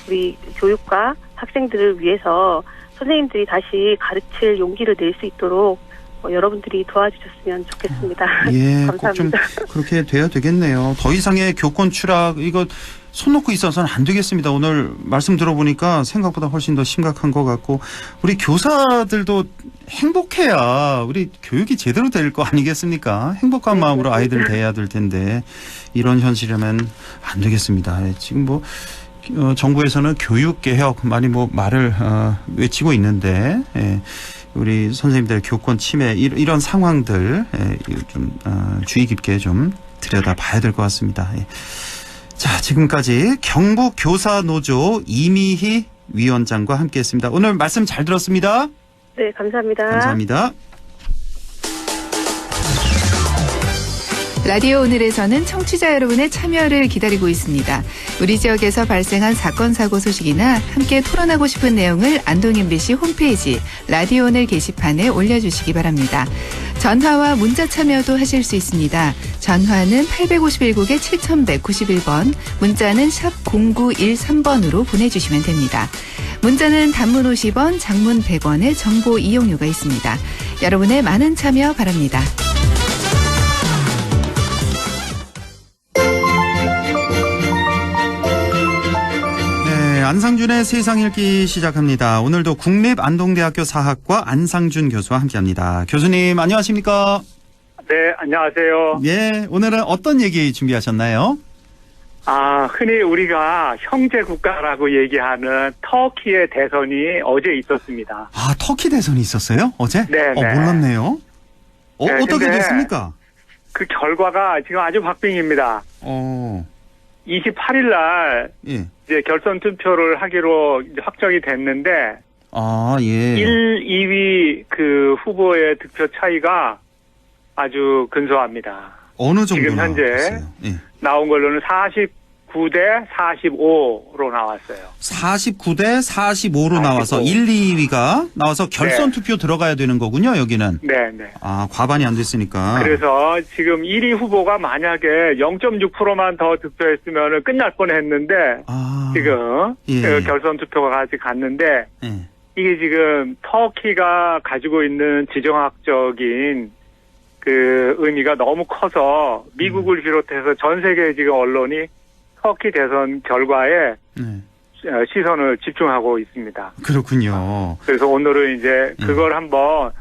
우리 교육과 학생들을 위해서 선생님들이 다시 가르칠 용기를 낼 수 있도록 여러분들이 도와주셨으면 좋겠습니다. 예, 감사합니다. 꼭 좀 그렇게 돼야 되겠네요. 더 이상의 교권 추락 이거 손 놓고 있어서는 안 되겠습니다. 오늘 말씀 들어보니까 생각보다 훨씬 더 심각한 것 같고 우리 교사들도 행복해야 우리 교육이 제대로 될 거 아니겠습니까? 행복한 마음으로 아이들을 대해야 될 텐데 이런 현실이라면 안 되겠습니다. 지금 정부에서는 교육개혁 많이 말을 외치고 있는데 우리 선생님들 교권 침해 이런 상황들 좀 주의 깊게 좀 들여다봐야 될 것 같습니다. 예. 자, 지금까지 경북교사노조 이미희 위원장과 함께했습니다. 오늘 말씀 잘 들었습니다. 네, 감사합니다. 감사합니다. 라디오 오늘에서는 청취자 여러분의 참여를 기다리고 있습니다. 우리 지역에서 발생한 사건 사고 소식이나 함께 토론하고 싶은 내용을 안동 MBC 홈페이지 라디오 오늘 게시판에 올려주시기 바랍니다. 전화와 문자 참여도 하실 수 있습니다. 전화는 851국에 7191번, 문자는 샵 0913번으로 보내주시면 됩니다. 문자는 단문 50원, 장문 100원의 정보 이용료가 있습니다. 여러분의 많은 참여 바랍니다. 안상준의 세상 읽기 시작합니다. 오늘도 국립안동대학교 사학과 안상준 교수와 함께합니다. 교수님 안녕하십니까? 네, 안녕하세요. 예, 오늘은 어떤 얘기 준비하셨나요? 흔히 우리가 형제 국가라고 얘기하는 터키의 대선이 어제 있었습니다. 터키 대선이 있었어요? 어제? 네. 몰랐네요. 네, 어떻게 됐습니까? 그 결과가 지금 아주 박빙입니다. 28일 날 예. 이제 결선 투표를 하기로 이제 확정이 됐는데 1, 2위 그 후보의 득표 차이가 아주 근소합니다. 어느 정도 지금 현재 예. 나온 걸로는 49대 45로 나왔어요. 49대 45로 나와서 1, 2위가 나와서 결선 투표 들어가야 되는 거군요, 여기는. 네. 과반이 안 됐으니까. 그래서 지금 1위 후보가 만약에 0.6%만 더 득표했으면 끝날 뻔했는데 지금 그 결선 투표가 아직 갔는데 이게 지금 터키가 가지고 있는 지정학적인 그 의미가 너무 커서 미국을 비롯해서 전 세계 지금 언론이 터키 대선 결과에 시선을 집중하고 있습니다. 그렇군요. 그래서 오늘은 이제 그걸 한번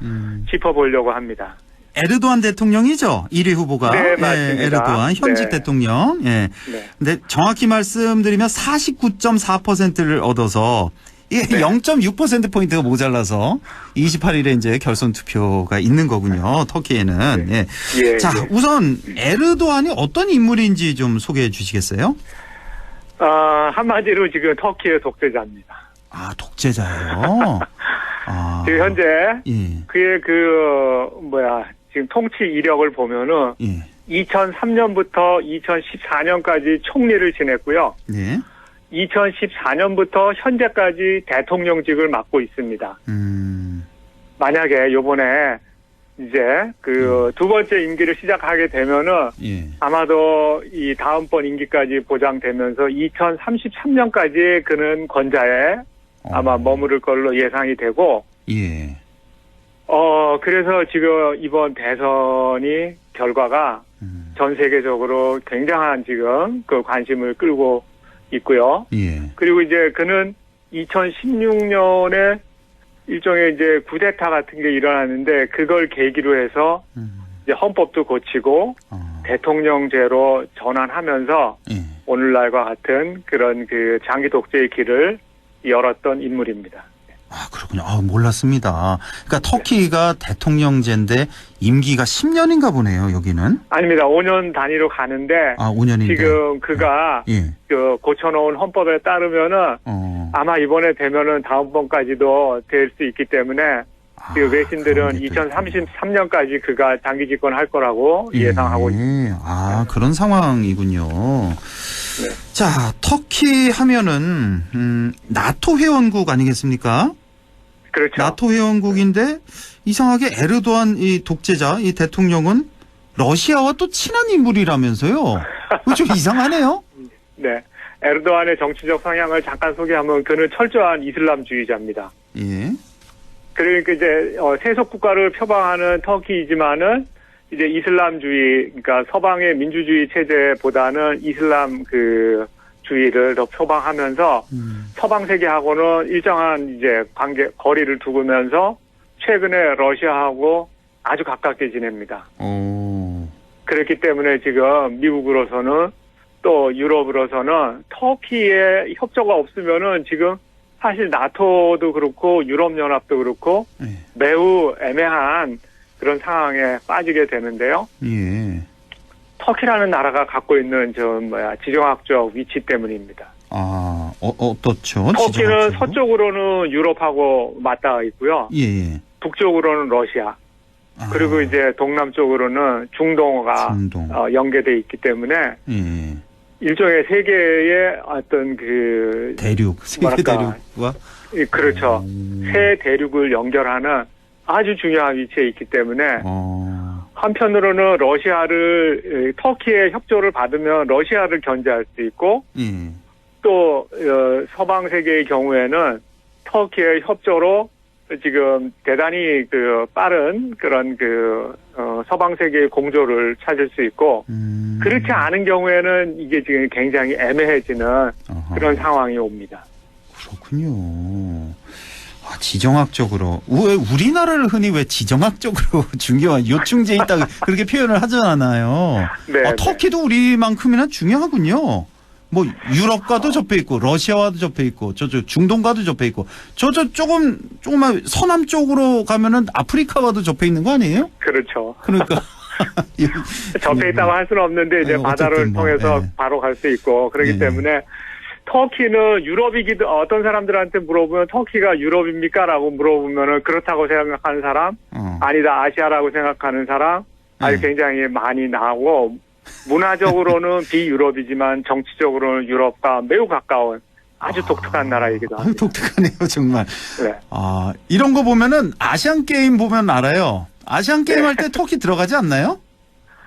짚어보려고 합니다. 에르도안 대통령이죠? 1위 후보가. 네, 맞습니다. 에르도안 현직 대통령. 예. 네. 근데 정확히 말씀드리면 49.4%를 얻어서 이게 0.6%포인트가 모자라서 28일에 이제 결선 투표가 있는 거군요. 터키에는. 예. 자, 우선 에르도안이 어떤 인물인지 좀 소개해 주시겠어요? 한마디로 지금 터키의 독재자입니다. 독재자예요? 지금 현재 그의 지금 통치 이력을 보면은 2003년부터 2014년까지 총리를 지냈고요. 2014년부터 현재까지 대통령직을 맡고 있습니다. 만약에 요번에 이제 그 두 번째 임기를 시작하게 되면은 아마도 이 다음번 임기까지 보장되면서 2033년까지 그는 권좌에 아마 머무를 걸로 예상이 되고 그래서 지금 이번 대선이 결과가 전 세계적으로 굉장한 지금 그 관심을 끌고 있고요. 그리고 이제 그는 2016년에 일종의 이제 쿠데타 같은 게 일어났는데 그걸 계기로 해서 이제 헌법도 고치고 대통령제로 전환하면서 오늘날과 같은 그런 그 장기 독재의 길을 열었던 인물입니다. 그렇군요. 몰랐습니다. 그러니까 터키가 대통령제인데 임기가 10년인가 보네요, 여기는. 아닙니다. 5년 단위로 가는데 5년인데. 지금 그가 그 고쳐놓은 헌법에 따르면은 아마 이번에 되면은 다음번까지도 될 수 있기 때문에 그 외신들은 2033년까지 그가 장기 집권할 거라고 예상하고 있습니다. 그런 상황이군요. 자, 터키 하면은 나토 회원국 아니겠습니까? 그렇죠. 나토 회원국인데 이상하게 에르도안 이 독재자 이 대통령은 러시아와 또 친한 인물이라면서요. 좀 이상하네요. 네. 에르도안의 정치적 성향을 잠깐 소개하면 그는 철저한 이슬람주의자입니다. 그러니까 이제 세속 국가를 표방하는 터키이지만은 이제 이슬람주의, 그러니까 서방의 민주주의 체제보다는 이슬람 그 주의를 더 표방하면서 서방 세계하고는 일정한 이제 거리를 두면서 최근에 러시아하고 아주 가깝게 지냅니다. 그렇기 때문에 지금 미국으로서는 또 유럽으로서는 터키의 협조가 없으면은 지금 사실 나토도 그렇고 유럽연합도 그렇고 매우 애매한 그런 상황에 빠지게 되는데요. 터키라는 나라가 갖고 있는 지정학적 위치 때문입니다. 어떻죠? 터키는 지정학적으로? 서쪽으로는 유럽하고 맞닿아 있고요. 예. 북쪽으로는 러시아. 그리고 이제 동남쪽으로는 중동과 연계돼 있기 때문에 예. 일종의 세계의 어떤 그 대륙, 세계 대륙과 그렇죠. 세 대륙을 연결하는 아주 중요한 위치에 있기 때문에 한편으로는 터키의 협조를 받으면 러시아를 견제할 수 있고 또 서방 세계의 경우에는 터키의 협조로 지금 대단히 그 빠른 그런 서방 세계의 공조를 찾을 수 있고 그렇지 않은 경우에는 이게 지금 굉장히 애매해지는 그런 상황이 옵니다. 그렇군요. 지정학적으로 왜 우리나라를 흔히 왜 지정학적으로 중요한 요충지에 있다 그렇게 표현을 하잖아요. 네, 터키도 우리만큼이나 중요하군요. 뭐 유럽과도 접해 있고 러시아와도 접해 있고 중동과도 접해 있고 조금만 서남 쪽으로 가면은 아프리카와도 접해 있는 거 아니에요? 그렇죠. 그러니까 접해 있다고 할 수는 없는데 이제 바다를 통해서 바로 갈 수 있고 그렇기 때문에 터키는 유럽이기도 어떤 사람들한테 물어보면 터키가 유럽입니까라고 물어보면은 그렇다고 생각하는 사람 아니다 아시아라고 생각하는 사람 아주 굉장히 많이 나오고 문화적으로는 비유럽이지만 정치적으로는 유럽과 매우 가까운 아주 독특한 나라이기도 합니다. 독특하네요, 정말. 네. 이런 거 보면은 아시안 게임 보면 알아요. 아시안 게임 할 때 터키 들어가지 않나요?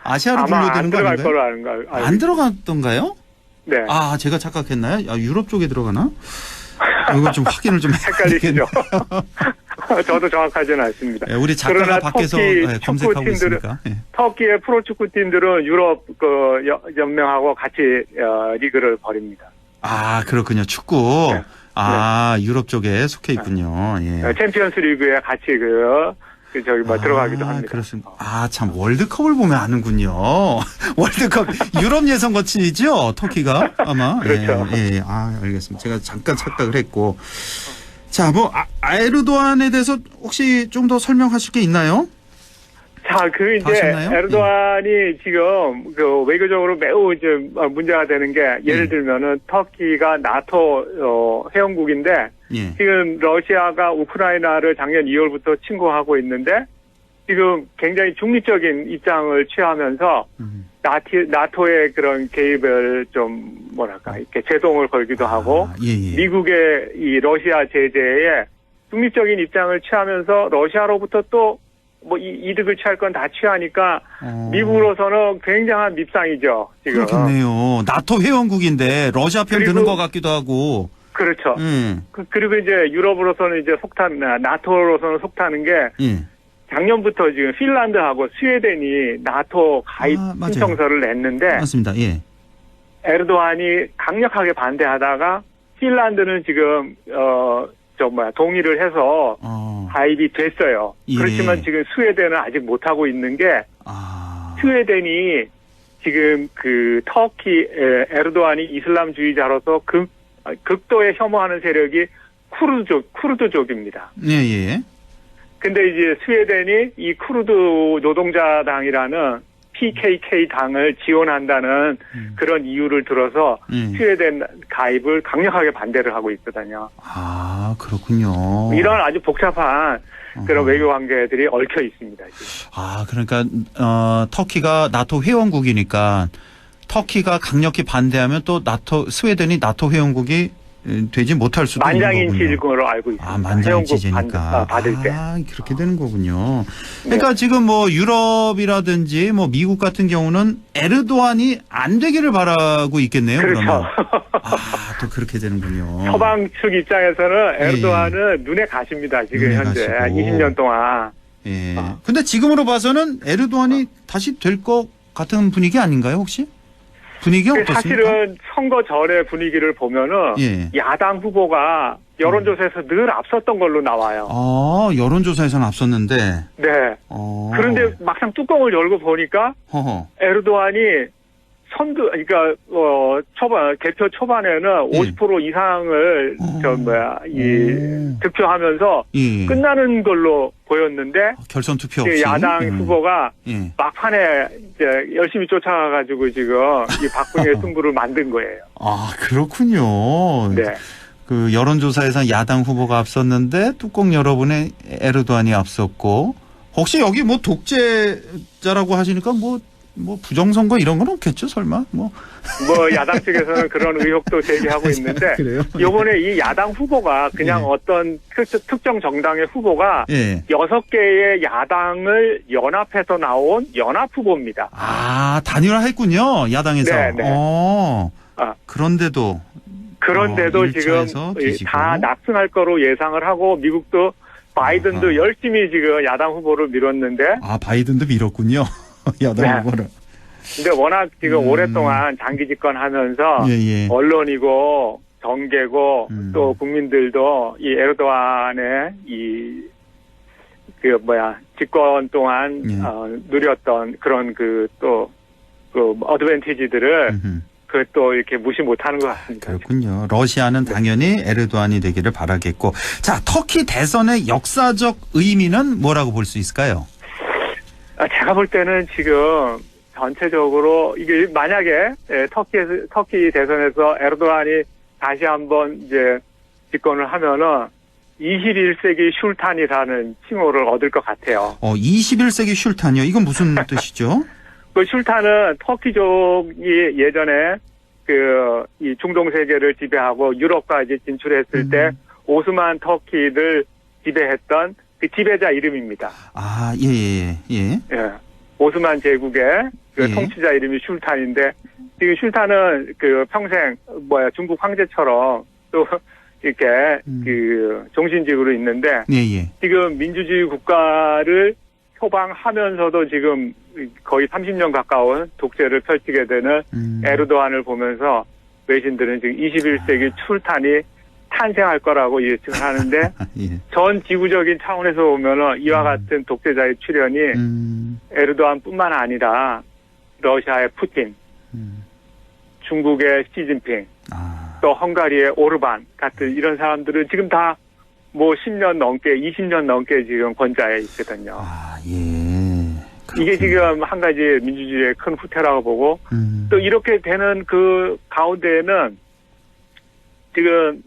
아시아로 분류되는 거 아닌가요? 안 들어갈 걸로 아는 거 안 들어갔던가요? 네. 제가 착각했나요? 유럽 쪽에 들어가나? 이거 좀 확인을 좀 헷갈리시죠? 저도 정확하지는 않습니다. 우리 작가가 밖에서 검색하고 있으니까. 터키의 프로축구팀들은 유럽 연맹하고 같이 리그를 벌입니다. 그렇군요. 축구. 네. 유럽 쪽에 속해 있군요. 예. 챔피언스 리그에 같이 들어가기도 합니다. 그렇습니다. 참 월드컵을 보면 아는군요. 월드컵 유럽 예선 거치죠, 터키가 아마. 그렇죠. 예. 알겠습니다. 제가 잠깐 착각을 했고. 자, 에르도안에 대해서 혹시 좀 더 설명하실 게 있나요? 자, 에르도안이 지금 외교적으로 매우 이제 문제가 되는 게 예를 들면은 터키가 나토 회원국인데 지금 러시아가 우크라이나를 작년 2월부터 침공하고 있는데 지금 굉장히 중립적인 입장을 취하면서 나토의 그런 개입을 좀 이렇게 제동을 걸기도 하고 미국의 이 러시아 제재에 중립적인 입장을 취하면서 러시아로부터 또 이득을 취할 건 다 취하니까 미국으로서는 굉장한 밉상이죠. 지금. 그렇겠네요. 나토 회원국인데 러시아 편 드는 것 같기도 하고. 그렇죠. 그리고 이제 유럽으로서는 이제 나토로서는 속타는 게 작년부터 지금 핀란드하고 스웨덴이 나토 가입 신청서를 냈는데 맞습니다. 예. 에르도안이 강력하게 반대하다가 핀란드는 지금 동의를 해서 가입이 됐어요. 그렇지만 지금 스웨덴은 아직 못하고 있는 게 스웨덴이 지금 터키 에르도안이 이슬람주의자로서 극도에 혐오하는 세력이 쿠르드족입니다. 예. 근데 이제 스웨덴이 이 쿠르드 노동자당이라는 PKK 당을 지원한다는 그런 이유를 들어서 스웨덴 가입을 강력하게 반대를 하고 있거든요. 그렇군요. 이런 아주 복잡한 그런 외교 관계들이 얽혀 있습니다. 지금. 그러니까 터키가 나토 회원국이니까 터키가 강력히 반대하면 또 스웨덴이 나토 회원국이 되지 못할 수도 있는 거군요. 만장일치일 걸로 알고 있습니다. 만장일치니까. 받을 때. 그렇게 되는 거군요. 그러니까 지금 유럽이라든지 미국 같은 경우는 에르도안이 안 되기를 바라고 있겠네요. 그렇죠. 그러면. 또 그렇게 되는군요. 서방 측 입장에서는 에르도안은 눈에 가십니다. 지금 현재 가시고. 20년 동안. 근데 지금으로 봐서는 에르도안이 다시 될 것 같은 분위기 아닌가요, 혹시? 분위기 어떻습니까? 사실은 선거 전의 분위기를 보면은 야당 후보가 여론조사에서 늘 앞섰던 걸로 나와요. 여론조사에서는 앞섰는데. 네. 그런데 막상 뚜껑을 열고 보니까 에르도안이 그러니까 개표 초반에는 50% 이상을 득표하면서 끝나는 걸로 보였는데 결선 투표 없이 야당 후보가 막판에 이제 열심히 쫓아가가지고 지금 이 박빙의 승부를 만든 거예요. 아, 그렇군요. 네. 그 여론조사에서 야당 후보가 앞섰는데 뚜껑 열어보니 에르도안이 앞섰고, 혹시 여기 뭐 독재자라고 하시니까 뭐 부정선거 이런 건 없겠죠, 설마? 뭐 야당 측에서는 그런 의혹도 제기하고 있는데, 그래요? 요번에 이 야당 후보가 그냥 어떤 특정 정당의 후보가 6개의 야당을 연합해서 나온 연합 후보입니다. 아, 단일화했군요, 야당에서. 네네. 그런데도 지금 다 낙승할 거로 예상을 하고, 미국도 바이든도 열심히 지금 야당 후보를 밀었는데. 아, 바이든도 밀었군요. 야당 후보를. 근데 워낙 지금 오랫동안 장기 집권하면서 언론이고 정계고 또 국민들도 이 에르도안의 집권 동안 누렸던 그런 어드밴티지들을 또 이렇게 무시 못하는 것 같습니다. 그렇군요. 러시아는 당연히 에르도안이 되기를 바라겠고, 자, 터키 대선의 역사적 의미는 뭐라고 볼 수 있을까요? 제가 볼 때는 지금 전체적으로 이게 만약에 터키 대선에서 에르도안이 다시 한번 이제 집권을 하면은 21세기 슐탄이라는 칭호를 얻을 것 같아요. 21세기 슐탄이요? 이건 무슨 뜻이죠? 그 슐탄은 터키족이 예전에 이 중동 세계를 지배하고 유럽까지 진출했을 때 오스만 터키를 지배했던 그 지배자 이름입니다. 아, 예. 오스만 제국의 통치자 이름이 슐탄인데, 지금 슐탄은 평생 중국 황제처럼 또 이렇게 종신직으로 있는데, 지금 민주주의 국가를 표방하면서도 지금 거의 30년 가까운 독재를 펼치게 되는 에르도안을 보면서 외신들은 지금 21세기 슐탄이 탄생할 거라고 예측을 하는데, 전 지구적인 차원에서 보면은 이와 같은 독재자의 출현이 에르도안뿐만 아니라 러시아의 푸틴, 중국의 시진핑, 또 헝가리의 오르반 같은 이런 사람들은 지금 다 10년 넘게, 20년 넘게 지금 권좌에 있거든요. 이게 지금 한 가지 민주주의의 큰 후퇴라고 보고, 또 이렇게 되는 그 가운데에는 지금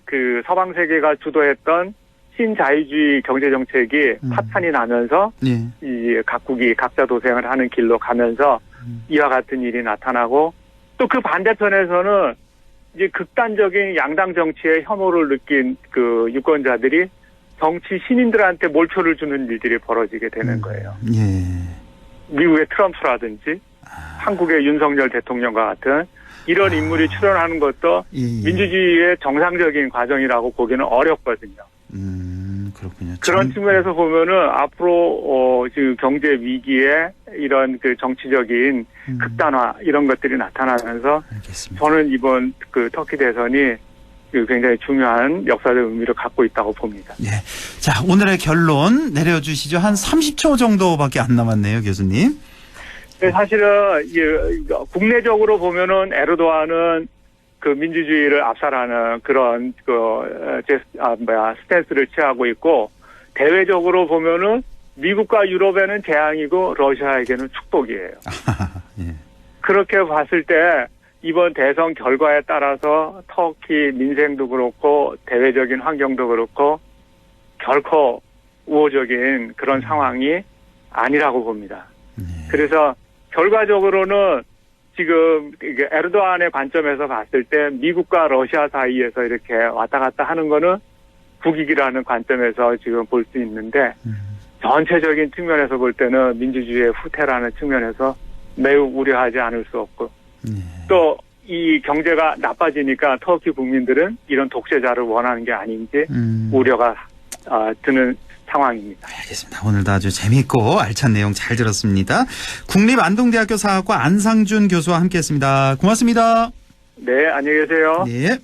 서방 세계가 주도했던 신자유주의 경제 정책이 파탄이 나면서 이 각국이 각자 도생을 하는 길로 가면서 이와 같은 일이 나타나고, 또 그 반대편에서는 이제 극단적인 양당 정치의 혐오를 느낀 유권자들이 정치 신인들한테 몰표를 주는 일들이 벌어지게 되는 거예요. 미국의 트럼프라든지 한국의 윤석열 대통령과 같은 이런 인물이 출연하는 것도 민주주의의 정상적인 과정이라고 보기는 어렵거든요. 그렇군요. 그런 측면에서 보면은 앞으로 지금 경제 위기에 이런 정치적인 극단화 이런 것들이 나타나면서, 저는 이번 터키 대선이 굉장히 중요한 역사적 의미를 갖고 있다고 봅니다. 자, 오늘의 결론 내려주시죠. 한 30초 정도밖에 안 남았네요, 교수님. 사실은 국내적으로 보면은 에르도안은 민주주의를 압살하는 그런 스탠스를 취하고 있고, 대외적으로 보면은 미국과 유럽에는 재앙이고 러시아에게는 축복이에요. 그렇게 봤을 때 이번 대선 결과에 따라서 터키 민생도 그렇고 대외적인 환경도 그렇고 결코 우호적인 그런 상황이 아니라고 봅니다. 그래서 결과적으로는 지금 에르도안의 관점에서 봤을 때 미국과 러시아 사이에서 이렇게 왔다 갔다 하는 거는 국익이라는 관점에서 지금 볼 수 있는데, 전체적인 측면에서 볼 때는 민주주의의 후퇴라는 측면에서 매우 우려하지 않을 수 없고, 또 이 경제가 나빠지니까 터키 국민들은 이런 독재자를 원하는 게 아닌지 우려가 드는 상황입니다. 알겠습니다. 오늘도 아주 재미있고 알찬 내용 잘 들었습니다. 국립안동대학교 사학과 안상준 교수와 함께했습니다. 고맙습니다. 네, 안녕히 계세요. 네.